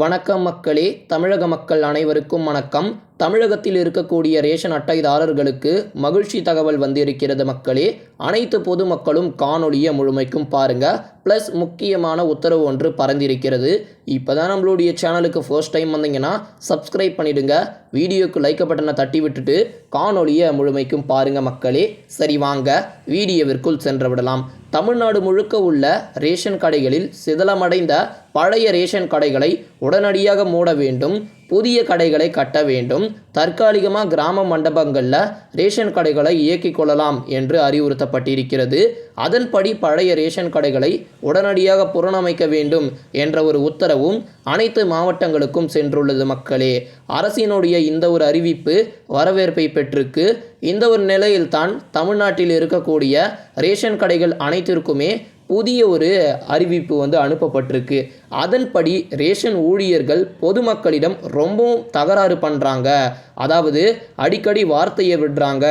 வணக்கம் மக்களே. தமிழக மக்கள் அனைவருக்கும் வணக்கம். தமிழகத்தில் இருக்கக்கூடிய ரேஷன் அட்டைதாரர்களுக்கு மகிழ்ச்சி தகவல் வந்திருக்கிறது மக்களே. அனைத்து பொதுமக்களும் காணொலியை முழுமைக்கும் பாருங்க. ப்ளஸ் முக்கியமான உத்தரவு ஒன்று பறந்திருக்கிறது. இப்போ தான் நம்மளுடைய சேனலுக்கு ஃபர்ஸ்ட் டைம் வந்தீங்கன்னா சப்ஸ்கிரைப் பண்ணிடுங்க. வீடியோக்கு லைக் பட்டனை தட்டி விட்டுட்டு காணொலியை முழுமைக்கும் பாருங்க மக்களே. சரி வாங்க வீடியோவிற்குள் சென்று விடலாம். தமிழ்நாடு முழுக்க உள்ள ரேஷன் கடைகளில் சிதலமடைந்த பழைய ரேஷன் கடைகளை உடனடியாக மூட வேண்டும். புதிய கடைகளை கட்ட வேண்டும். தற்காலிகமாக கிராம மண்டபங்களில் ரேஷன் கடைகளை இயக்கிக் கொள்ளலாம் என்று அறிவுறுத்தப்பட்டிருக்கிறது. அதன்படி பழைய ரேஷன் கடைகளை உடனடியாக புனரமைக்க வேண்டும் என்ற ஒரு உத்தரவும் அனைத்து மாவட்டங்களுக்கும் சென்றுள்ளது மக்களே. அரசினுடைய இந்த ஒரு அறிவிப்பு வரவேற்பை பெற்றிருக்கு. இந்த ஒரு நிலையில்தான் தமிழ்நாட்டில் இருக்கக்கூடிய ரேஷன் கடைகள் அனைத்திற்குமே புதிய ஒரு அறிவிப்பு அனுப்பப்பட்டிருக்கு. அதன்படி ரேஷன் ஊழியர்கள் பொதுமக்களிடம் ரொம்பவும் தகராறு பண்ணுறாங்க, அதாவது அடிக்கடி வார்த்தையை விடுறாங்க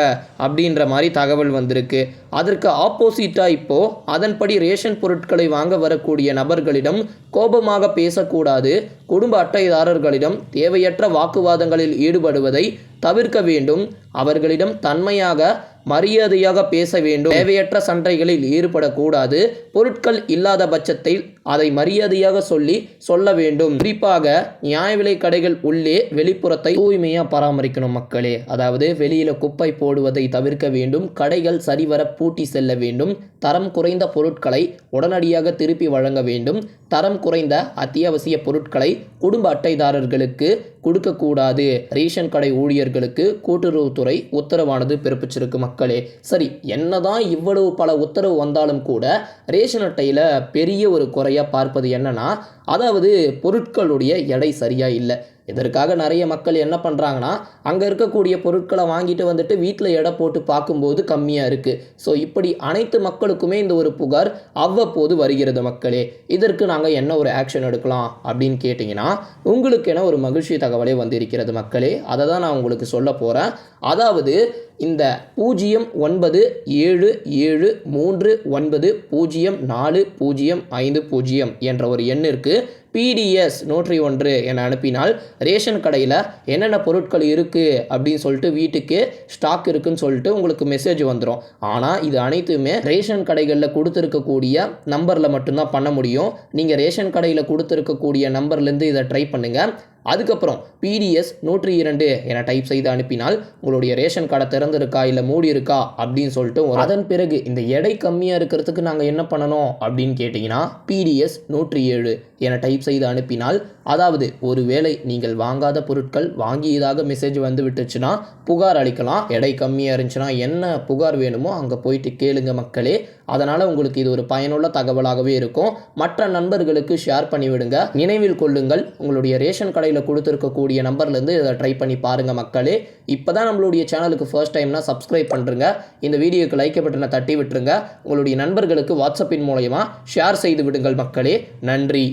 அப்படின்ற மாதிரி தகவல் வந்திருக்கு. அதற்கு ஆப்போசிட்டாக இப்போது அதன்படி ரேஷன் பொருட்களை வாங்க வரக்கூடிய நபர்களிடம் கோபமாக பேசக்கூடாது, குடும்ப அட்டைதாரர்களிடம் தேவையற்ற வாக்குவாதங்களில் ஈடுபடுவதை தவிர்க்க வேண்டும், அவர்களிடம் தன்மையாக மரியாதையாக பேச வேண்டும், தேவையற்ற சண்டைகளில் ஈடுபடக்கூடாது, பொருட்கள் இல்லாத பட்சத்தில் அதை மரியாதையாக சொல்ல வேண்டும். குறிப்பாக நியாய விலை கடைகள் உள்ளே வெளிப்புறத்தை தூய்மையாக பராமரிக்கணும் மக்களே. அதாவது வெளியில் குப்பை போடுவதை தவிர்க்க வேண்டும். கடைகள் சரிவர பூட்டி செல்ல வேண்டும். தரம் குறைந்த பொருட்களை உடனடியாக திருப்பி வழங்க வேண்டும். தரம் குறைந்த அத்தியாவசிய பொருட்களை குடும்ப அட்டைதாரர்களுக்கு கொடுக்கக்கூடாது. ரேஷன் கடை ஊழியர்களுக்கு கூட்டுறவுத்துறை உத்தரவானது பிறப்பிச்சிருக்கு மக்களே. சரி, என்னதான் இவ்வளவு பல உத்தரவு வந்தாலும் கூட ரேஷன் அட்டையில் பெரிய ஒரு குறையாக பார்ப்பது என்னன்னா, அதாவது பொருட்களுடைய எடை சரியாக இல்லை. இதற்காக நிறைய மக்கள் என்ன பண்ணுறாங்கன்னா, அங்கே இருக்கக்கூடிய பொருட்களை வாங்கிட்டு வந்துட்டு வீட்டில் எடை போட்டு பார்க்கும்போது கம்மியாக இருக்குது. ஸோ இப்படி அனைத்து மக்களுக்குமே இந்த ஒரு புகார் அவ்வப்போது வருகிறது மக்களே. இதற்கு நாங்கள் என்ன ஒரு ஆக்ஷன் எடுக்கலாம் அப்படின்னு கேட்டிங்கன்னா, உங்களுக்கு என ஒரு மகிழ்ச்சி தகவலே வந்திருக்கிறது மக்களே. அதை தான் நான் உங்களுக்கு சொல்ல போகிறேன். அதாவது இந்த 09737390405 என்ற ஒரு எண்ணிற்கு PDS 101 என அனுப்பினால் ரேஷன் கடையில் என்னென்ன பொருட்கள் இருக்குது அப்படின்னு சொல்லிட்டு வீட்டுக்கு ஸ்டாக் இருக்குன்னு சொல்லிட்டு உங்களுக்கு மெசேஜ் வந்துடும். ஆனால் இது அனைத்துமே ரேஷன் கடைகளில் கொடுத்துருக்கக்கூடிய நம்பரில் மட்டும்தான் பண்ண முடியும். நீங்கள் ரேஷன் கடையில் கொடுத்துருக்கக்கூடிய நம்பர்லேருந்து இதை ட்ரை பண்ணுங்கள். அதுக்கப்புறம் PDS 102 என டைப் செய்து அனுப்பினால் உங்களுடைய ரேஷன் கடை திறந்திருக்கா இல்லை மூடி இருக்கா அப்படின்னு சொல்லிட்டு அதன் பிறகு இந்த எடை கம்மியாக இருக்கிறதுக்கு நாங்கள் என்ன பண்ணணும் அப்படின்னு கேட்டிங்கன்னா, PDS 107 என டைப் செய்து அனுப்பினால், அதாவது ஒருவேளை நீங்கள் வாங்காத பொருட்கள் வாங்கியதாக மெசேஜ் வந்து விட்டுச்சுன்னா புகார் அளிக்கலாம். எடை கம்மியாக இருந்துச்சுன்னா என்ன புகார் வேணுமோ அங்கே போயிட்டு கேளுங்க மக்களே. அதனால் உங்களுக்கு இது ஒரு பயனுள்ள தகவலாகவே இருக்கும். மற்ற நண்பர்களுக்கு ஷேர் பண்ணிவிடுங்க. நினைவில் கொள்ளுங்கள், உங்களுடைய ரேஷன் கடையில் கொடுத்துருக்கக்கூடிய நம்பர்லேருந்து இதை ட்ரை பண்ணி பாருங்கள் மக்களே. இப்போ தான் நம்மளுடைய சேனலுக்கு ஃபர்ஸ்ட் டைம்னா சப்ஸ்கிரைப் பண்ணுறங்க. இந்த வீடியோக்கு லைக் பட்டனை தட்டி விட்டுருங்க. உங்களுடைய நண்பர்களுக்கு வாட்ஸ்அப்பின் மூலயமா ஷேர் செய்து விடுங்கள் மக்களே. நன்றி.